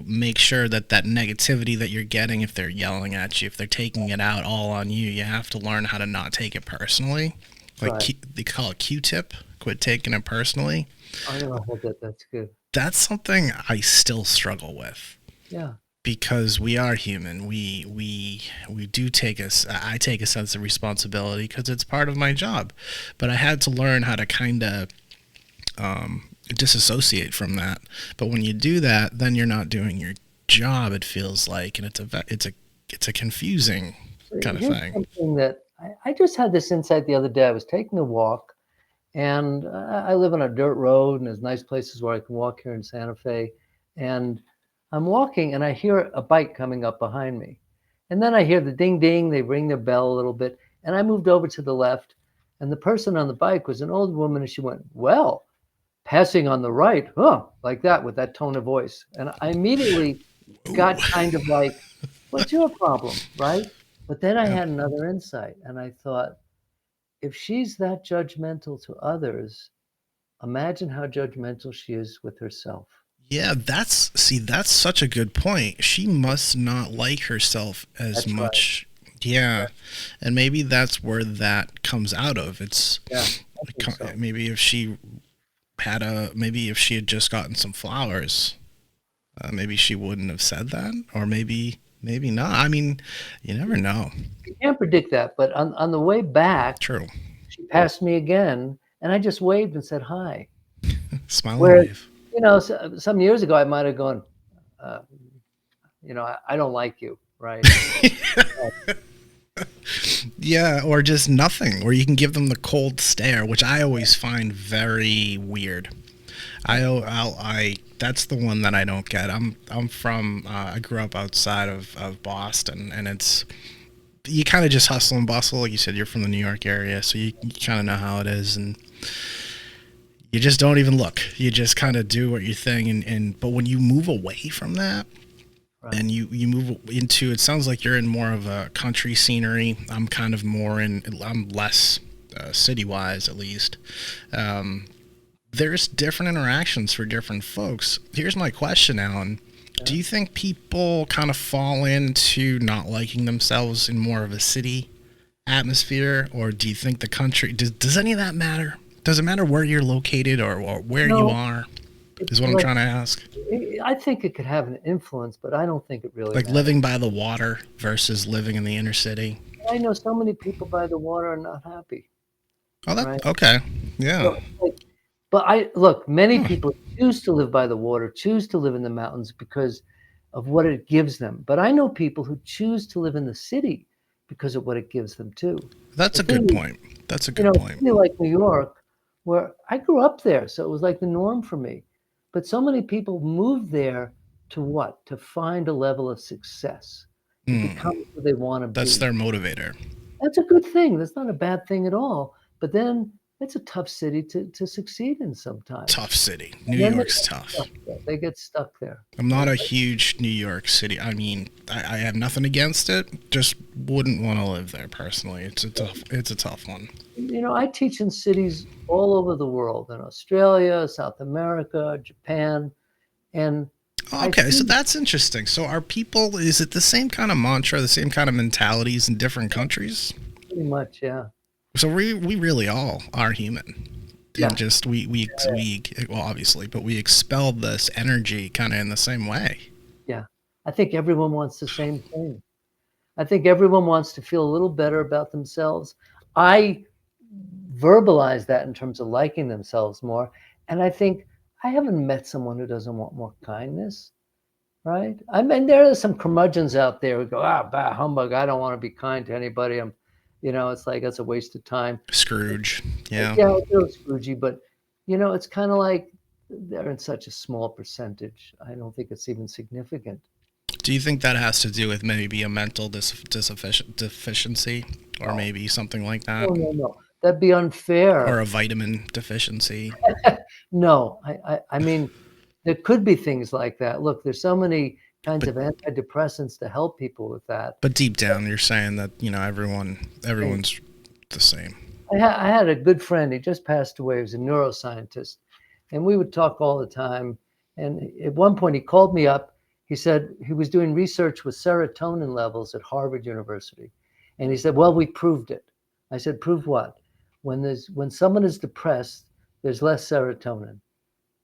make sure that negativity that you're getting, if they're yelling at you, if they're taking it out all on you, you have to learn how to not take it personally. Like Right. They call it Q-tip, quit taking it personally. I don't know that that's good. That's something I still struggle with. Yeah. Because we are human, we do take us. I take a sense of responsibility because it's part of my job, but I had to learn how to kind of disassociate from that. But when you do that, then you're not doing your job. It feels like, and it's a confusing So kind of here's thing. something that I just had this insight the other day. I was taking a walk, and I live on a dirt road, and there's nice places where I can walk here in Santa Fe. And I'm walking, and I hear a bike coming up behind me. And then I hear the ding ding, they ring their bell a little bit. And I moved over to the left, and the person on the bike was an old woman, and she went, well, passing on the right, huh, like that with that tone of voice. And I immediately got kind of like, what's your problem, right? But then I Yeah. had another insight, and I thought, if she's that judgmental to others, imagine how judgmental she is with herself. Yeah, that's such a good point. She must not like herself as That's right. much. Yeah, and maybe that's where that comes out of. It's Yeah, I think so. maybe if she had just gotten some flowers, maybe she wouldn't have said that, or maybe not. I mean, you never know. You can't predict that, but on the way back, True. she passed me again, and I just waved and said hi. Smile and Whereas, wave. some years ago, I might have gone, uh, I don't like you, right? Yeah, or just nothing, or you can give them the cold stare, which I always find very weird. I that's the one that I don't get. I'm from I grew up outside of Boston, and it's you kind of just hustle and bustle. Like you said, you're from the New York area, so you kind of know how it is, and you just don't even look. You just kind of do what you thing, and but when you move away from that, Right. And you move into, it sounds like you're in more of a country scenery. I'm kind of more I'm less city wise, at least. Um, there's different interactions for different folks. Here's my question, Alan. Do you think people kind of fall into not liking themselves in more of a city atmosphere, or do you think the country, does any of that matter? Does it matter where you're located or where you No, are? it's Is what I'm like trying to ask. I think it could have an influence, but I don't think it really Like matters. living by the water versus living in the inner city. I know so many people by the water are not happy, Oh, that right? okay. Yeah. So, like, but I look, many Huh. people choose to live by the water, choose to live in the mountains because of what it gives them. But I know people who choose to live in the city because of what it gives them too. That's The a good thing is, point. That's a you good know, a point. city like New York, where I grew up there, so it was like the norm for me. But so many people move there to what? To find a level of success, to become Mm, who they want to that's be. their motivator. That's a good thing. That's not a bad thing at all. But then it's a tough city to succeed in Tough sometimes. city. New And then they York's get tough. stuck there. They get stuck there. I'm not And a huge New York City. I mean, I have nothing against it. Just wouldn't want to live there personally. It's a tough one. you know, I teach in cities all over the world, in Australia, South America, Japan, and I Okay, so see that's interesting. So are people, is it the same kind of mantra, the same kind of mentalities in different countries? pretty much, yeah. So we really all are human. And Yeah. just we well obviously, but we expel this energy kind of in the same way. Yeah. I think everyone wants the same thing. I think everyone wants to feel a little better about themselves. I verbalize that in terms of liking themselves more. And I think I haven't met someone who doesn't want more kindness, right? I mean, there are some curmudgeons out there who go, bah, humbug. I don't want to be kind to anybody. It's like that's a waste of time. Scrooge. Yeah. Yeah, it feels Scroogey, but it's kind of like they're in such a small percentage. I don't think it's even significant. Do you think that has to do with maybe a mental deficiency or Oh, maybe something like that? no, no, no. That'd be Or unfair. a vitamin deficiency? No, I mean, there could be things like that. Look, there's so many kinds But of antidepressants to help people with that. but deep down you're saying that, Thing. everyone's the same. I had a good friend. He just passed away. He was a neuroscientist, and we would talk all the time. And at one point, he called me up. He said he was doing research with serotonin levels at Harvard University, and he said, "Well, we proved it." I said, "Prove what?" When someone is depressed, there's less serotonin.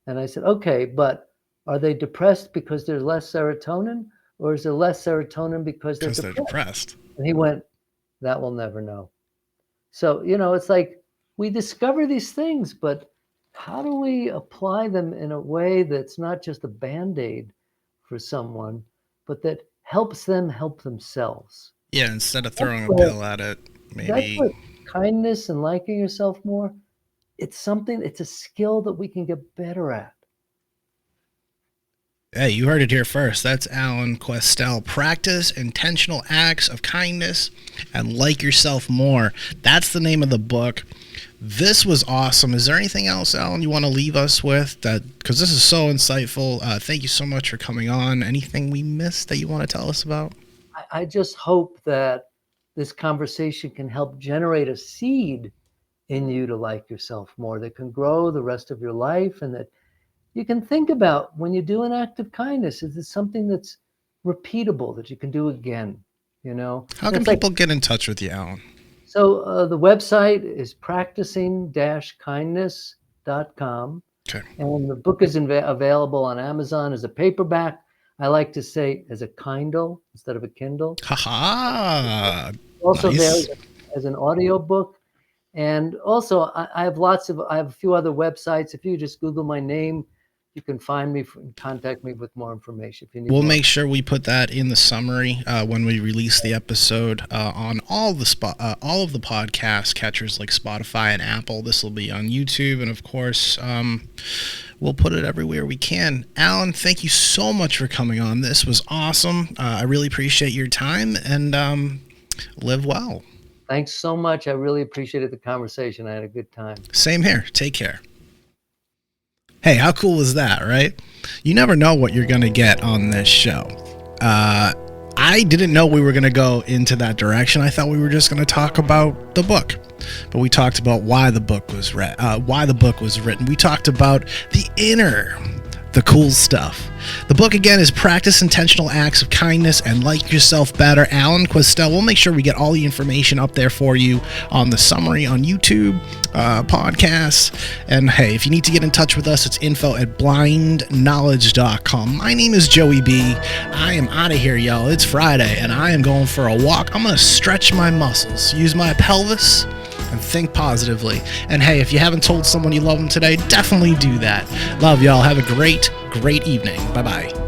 And I said, "Okay, but are they depressed because there's less serotonin, or is there less serotonin because they're Because they're depressed?" depressed. And he went, "That we'll never know." So, it's like we discover these things, but how do we apply them in a way that's not just a band-aid for someone, but that helps them help themselves? Yeah, instead of That's throwing a where pill at it, that's maybe. where kindness and liking yourself more, it's a skill that we can get better at. Hey, you heard it here first. That's Alan Questell. Practice intentional acts of kindness and like yourself more. That's the name of the book. This was awesome. Is there anything else, Alan, you want to leave us with? Because this is so insightful. Thank you so much for coming on. Anything we missed that you want to tell us about? I just hope that this conversation can help generate a seed in you to like yourself more that can grow the rest of your life, and that you can think about when you do an act of kindness, is it something that's repeatable that you can do again? How And can it's like, people get in touch with you, Alan? so the website is practicing-kindness.com, Okay. and the book is available on Amazon as a paperback. I like to say as a Kindle instead of a Kindle. Haha. Also there Nice. as an audio book. And also, I have a few other websites. If you just Google my name, you can find me and contact me with more information if you need We'll more. make sure we put that in the summary when we release the episode on all of the podcast catchers like Spotify and Apple. This will be on YouTube, and of course, we'll put it everywhere we can. Alan, thank you so much for coming on. This was awesome. I really appreciate your time, and live well. Thanks so much. I really appreciated the conversation. I had a good time. Same here. Take care. Hey, how cool was that, right? You never know what you're going to get on this show. I didn't know we were going to go into that direction. I thought we were just going to talk about the book, but we talked about why the book was written. We talked about the inner, the cool stuff. The book, again, is Practice Intentional Acts of Kindness and Like Yourself Better. Alan Questell. We'll make sure we get all the information up there for you on the summary on YouTube, podcasts. And hey, if you need to get in touch with us, it's info@blindknowledge.com. My name is Joey B. I am out of here, y'all. It's Friday, and I am going for a walk. I'm going to stretch my muscles, use my pelvis, and think positively. And hey, if you haven't told someone you love them today, definitely do that. Love y'all. Have a great evening. Bye-bye.